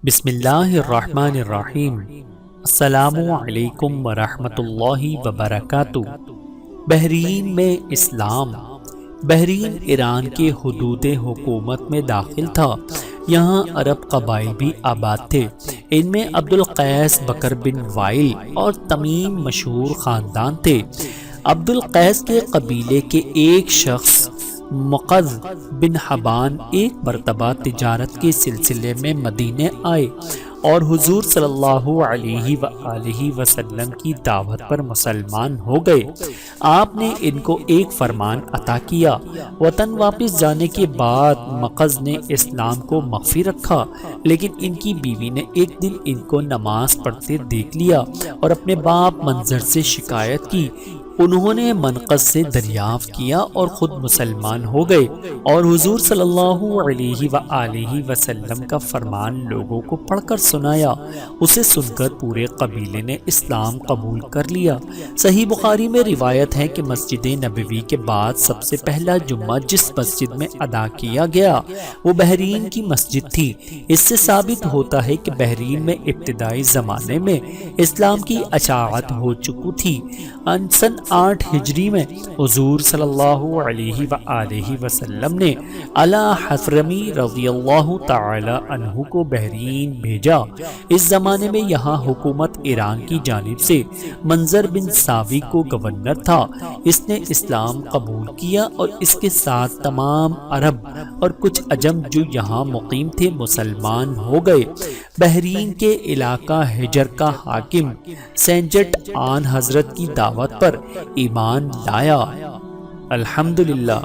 بسم اللہ الرحمن الرحیم۔ السلام علیکم ورحمۃ اللہ وبرکاتہ۔ بحرین میں اسلام۔ بحرین ایران کے حدود حکومت میں داخل تھا۔ یہاں عرب قبائل بھی آباد تھے۔ ان میں عبد القیس بکر بن وائل اور تمیم مشہور خاندان تھے۔ عبد القیس کے قبیلے کے ایک شخص مقذ بن حبان ایک مرتبہ تجارت کے سلسلے میں مدینے آئے اور حضور صلی اللہ علیہ وآلہ وسلم کی دعوت پر مسلمان ہو گئے۔ آپ نے ان کو ایک فرمان عطا کیا۔ وطن واپس جانے کے بعد مقذ نے اسلام کو مخفی رکھا، لیکن ان کی بیوی نے ایک دن ان کو نماز پڑھتے دیکھ لیا اور اپنے باپ منظر سے شکایت کی۔ انہوں نے منقذ سے دریافت کیا اور خود مسلمان ہو گئے اور حضور صلی اللہ علیہ وآلہ وسلم کا فرمان لوگوں کو پڑھ کر سنایا۔ اسے سن کر پورے قبیلے نے اسلام قبول کر لیا۔ صحیح بخاری میں روایت ہے کہ مسجد نبوی کے بعد سب سے پہلا جمعہ جس مسجد میں ادا کیا گیا وہ بحرین کی مسجد تھی۔ اس سے ثابت ہوتا ہے کہ بحرین میں ابتدائی زمانے میں اسلام کی اشاعت ہو چکی تھی۔ سن 8 ہجری میں حضور صلی اللہ علیہ وآلہ وسلم نے علی حضرمی رضی اللہ تعالی عنہ کو بحرین بھیجا۔ اس زمانے میں یہاں حکومت ایران کی جانب سے منظر بن ساوی کو گورنر تھا۔ اس نے اسلام قبول کیا اور اس کے ساتھ تمام عرب اور کچھ عجم جو یہاں مقیم تھے مسلمان ہو گئے۔ بحرین کے علاقہ حجر کا حاکم سینجٹ آن حضرت کی دعوت پر ایمان لایا۔ الحمدللہ۔